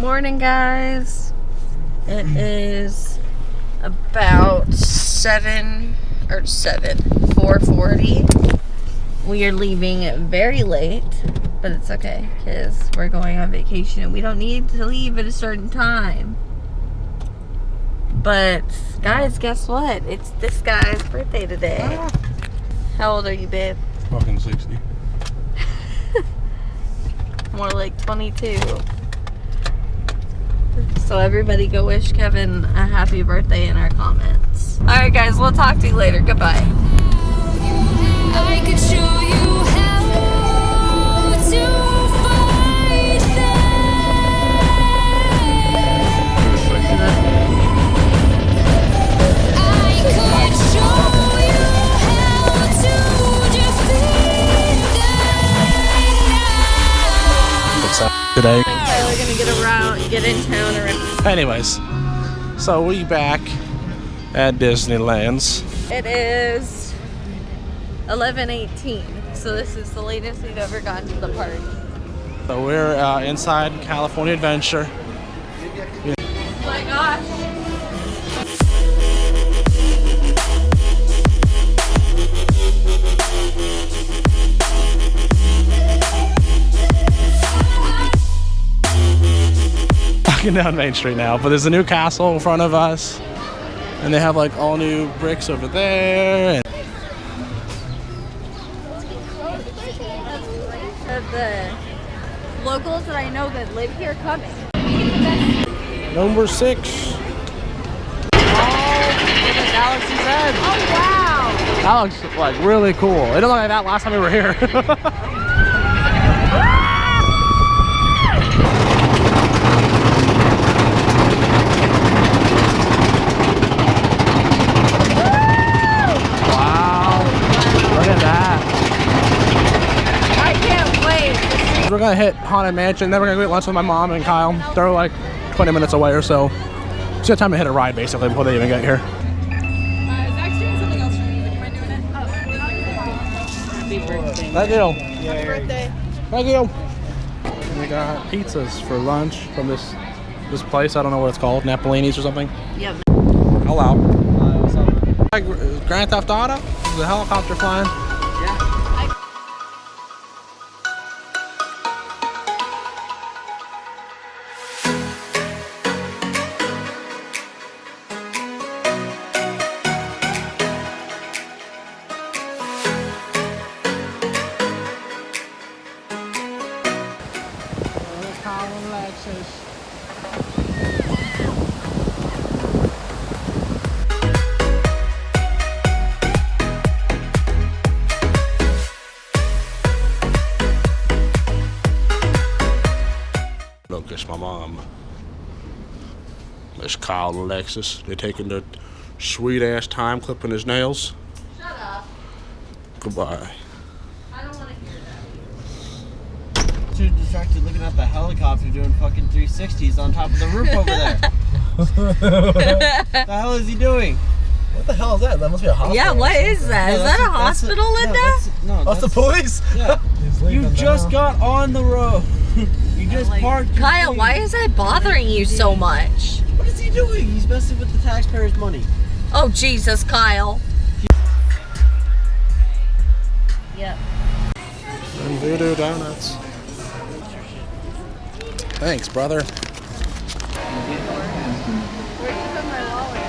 Morning, guys. It is about 4:40. We are leaving very late, but it's okay because we're going on vacation and we don't need to leave at a certain time. But guys, guess what? It's this guy's birthday today. How old are you, babe? Fucking 60. More like 22. So everybody go wish Kevin a happy birthday in our comments. Alright guys, we'll talk to you later. Goodbye. I could show you how to fight I could show you how to defeat What's up today? We're gonna get in town around. Anyways, so we back at Disneyland's. It is 11:18, so this is the latest we've ever gotten to the park. So we're inside California Adventure. Oh my gosh. Walking down Main Street now, but there's a new castle in front of us, and they have like all new bricks over there. And The locals that I know that live here coming. number 6. Galaxy's Edge. Oh wow! That looks like really cool. It didn't look like that last time we were here. We're gonna hit Haunted Mansion, then we're gonna go get lunch with my mom and Kyle. They're like 20 minutes away or so. It's a good time to hit a ride basically before they even get here. Zach's doing something else for me. Would you mind doing it? Oh, happy birthday. Thank you. Happy birthday. Thank you. And we got pizzas for lunch from this place. I don't know what it's called, Napolini's or something. Yep. Hello. What's up? Grand Theft Auto? Is the helicopter flying? Alexis. Look, it's my mom. It's Kyle and Alexis. They're taking their sweet ass time clipping his nails. Shut up. Goodbye. I don't want to hear that. Too distracted looking at the helicopter doing fucking 360s on top of the roof over there. The hell is he doing? What the hell is that? That must be a hospital. Yeah, what is that? No, Is that a hospital, Linda? That's the police? Yeah. You just got on the road. You just parked. Kyle, why is that bothering you so much? What is he doing? He's messing with the taxpayers' money. Oh, Jesus, Kyle. Yep. And Voodoo Donuts. Thanks, brother. Where'd you put my wallet?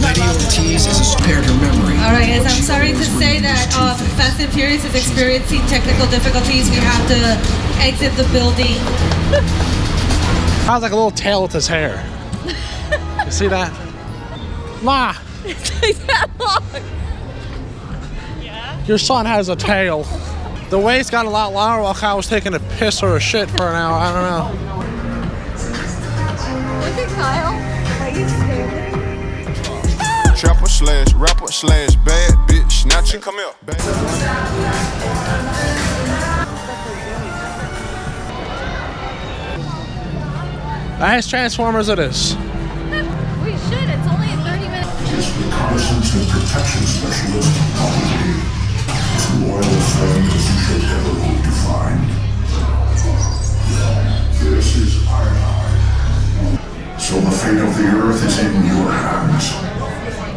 Lady Ortiz has a spared her memory. All right, guys, I'm sorry to say that Fast and Furious is experiencing technical difficulties. We have to exit the building. Has like a little tail with his hair. You see that? Ma! It's like that long. Yeah? Your son has a tail. The waist got a lot longer while Kyle was taking a piss or a shit for an hour. I don't know. Look at Kyle. Like he's standing. Trapper slash rapper slash bad bitch snatcher. Come here. Nice Transformers it is. We should. It's only 30 minutes. Is reconnaissance and protection specialist Audrey. Loyal friend as you should ever hope to find. This is Iron. So the fate of the Earth is in your hands.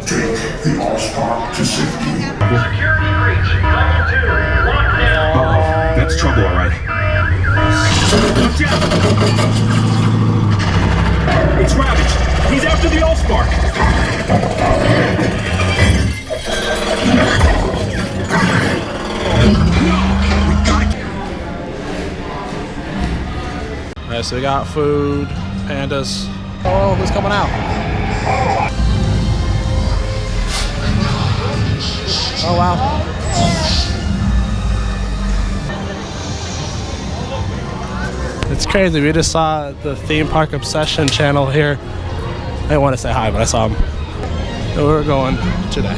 Take the Allspark to safety. Security breach. Level 2. Lockdown. Uh-oh. That's trouble, all right. Watch out! It's Ravage. He's after the Allspark. Alright, so we got food, pandas. Oh, who's coming out? Oh, wow. It's crazy. We just saw the Theme Park Obsession channel here. I didn't want to say hi, but I saw them. So we're going today.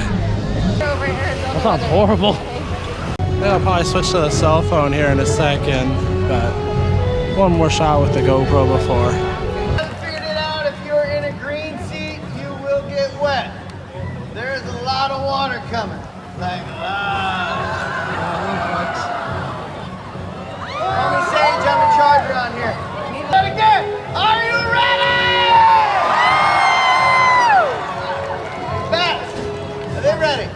That sounds horrible. Yeah, I'll probably switch to the cell phone here in a second, but one more shot with the GoPro before. I figured it out. If you're in a green seat, you will get wet. There's a lot of water coming. Like, Call me Sage, I'm in charge around here. Let it go! Are you ready? Bats, are they ready?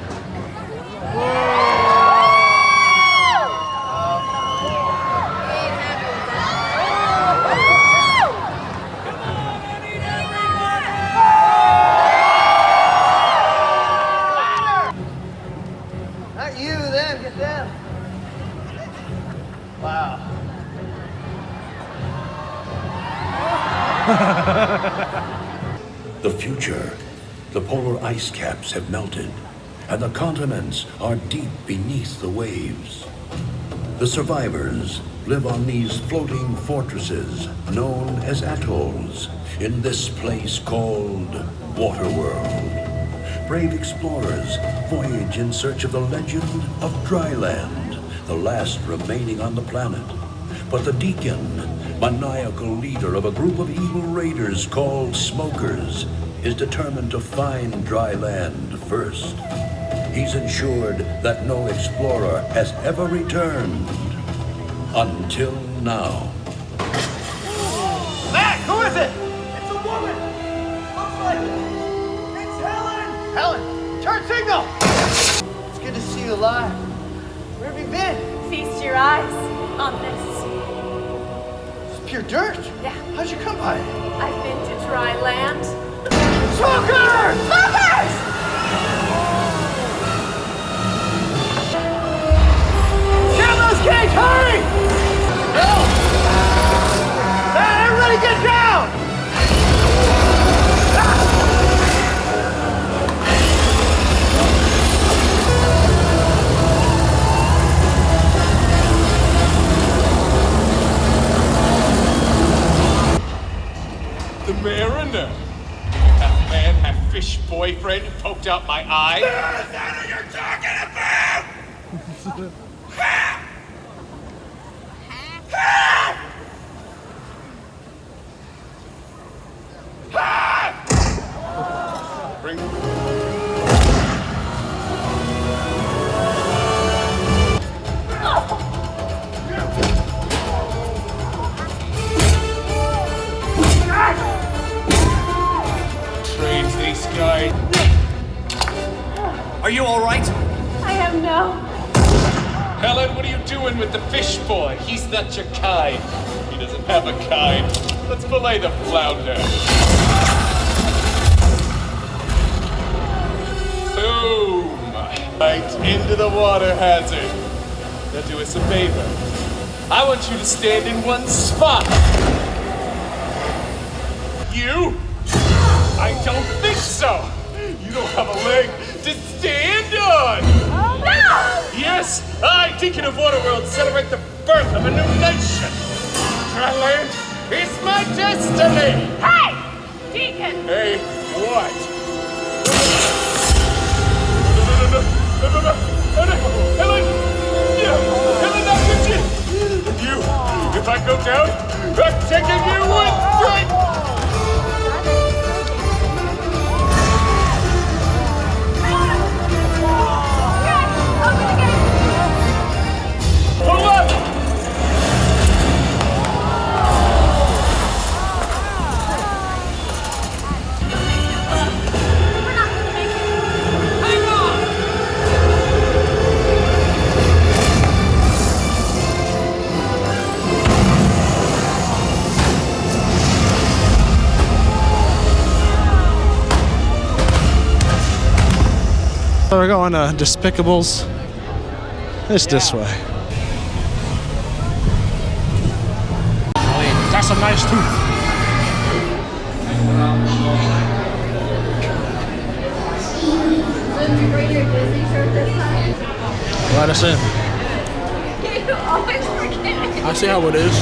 Not you, them, get them. Wow. The future. The polar ice caps have melted, and the continents are deep beneath the waves. The survivors live on these floating fortresses known as atolls in this place called Waterworld. Brave explorers voyage in search of the legend of Dryland, the last remaining on the planet. But the Deacon, maniacal leader of a group of evil raiders called Smokers, is determined to find dry land first. He's ensured that no explorer has ever returned until now. Matt, who is it? It's a woman. Looks like it's Helen. Helen, turn signal. It's good to see you alive. Where have you been? Feast your eyes on this. It's pure dirt. Yeah. How'd you come by it? I've been to dry land. Smokers! Smokers! Jam those cakes, hurry! Go! Hey, everybody get down! The Mariner. That man, that fish boyfriend who poked out my eye. Is that who you're talking about? Bring. Trains these guys. Are you all right? I am no. Helen, what are you doing with the fish boy? He's not your kind. He doesn't have a kind. Let's fillet the flounder. right into the water hazard. Now do us a favor. I want you to stand in one spot. You? I don't think so. You don't have a leg to stand on. Oh no! Yes, I, Deacon of Waterworld, celebrate the birth of a new nation. Dryland is my destiny. Hey! Deacon! Hey, what? You, if I go down, I'm taking you with me! Pull up! So we're going to Despicables. It's this way. That's a nice tooth. Let us in. You always forget. I see how it is.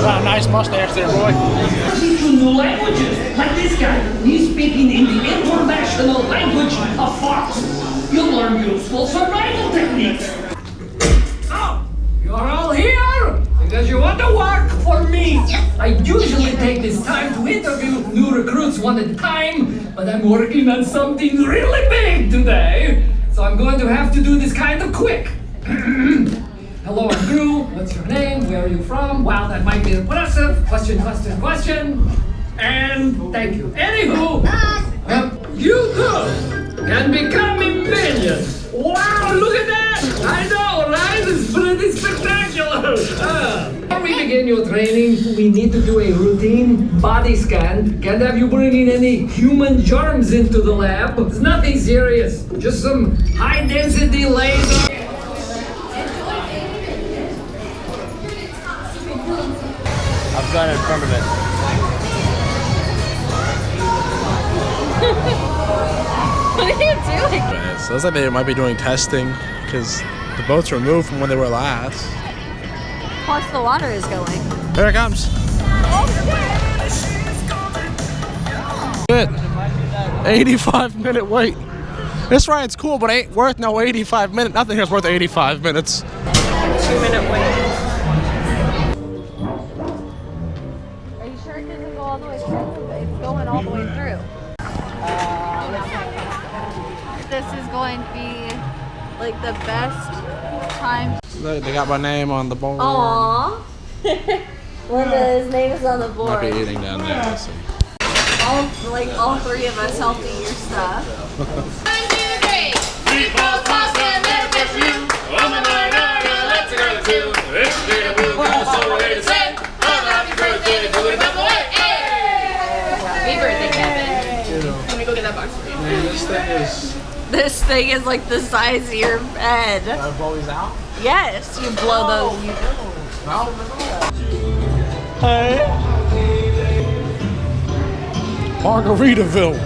Got a nice mustache there, boy. Teaching new languages, like this guy. He's speaking in the international language of fox. You'll learn useful survival techniques. Oh, you're all here because you want to work for me. I usually take this time to interview new recruits one at a time, but I'm working on something really big today, so I'm going to have to do this kind of quick. Hello, I'm Drew. What's your name? Where are you from? Wow, that might be impressive. Question. And thank you. Anywho, you two can become a million. Wow, look at that! I know, right? It's pretty spectacular. Before we begin your training, we need to do a routine body scan. Can't have you bringing any human germs into the lab. It's nothing serious. Just some high-density laser. I've got it in front of it. What are you doing? Okay, so looks like they might be doing testing because the boats were moved from when they were last. Plus the water is going. Here it comes. Oh Good. 85-minute wait. This ride's cool, but it ain't worth no 85 minutes. Nothing here's worth 85 minutes. 2-minute wait. Are you sure it doesn't go all the way through? It's going all the way through. This is going to be like the best time. Look, they got my name on the board. Aww. Linda's name is on the board. Might be eating down there. Let's see. All three of us helped eat your stuff. 1, 2, 3. Meatballs, pasta, and lettuce for you. On the night, let's go to. It's the blue, so way to say. Happy birthday, do it up away. Happy birthday, Kevin. Let me go get that box for you. Man, This thing is like the size of your head. blow these out? Yes, you blow those. No? Hey. Margaritaville.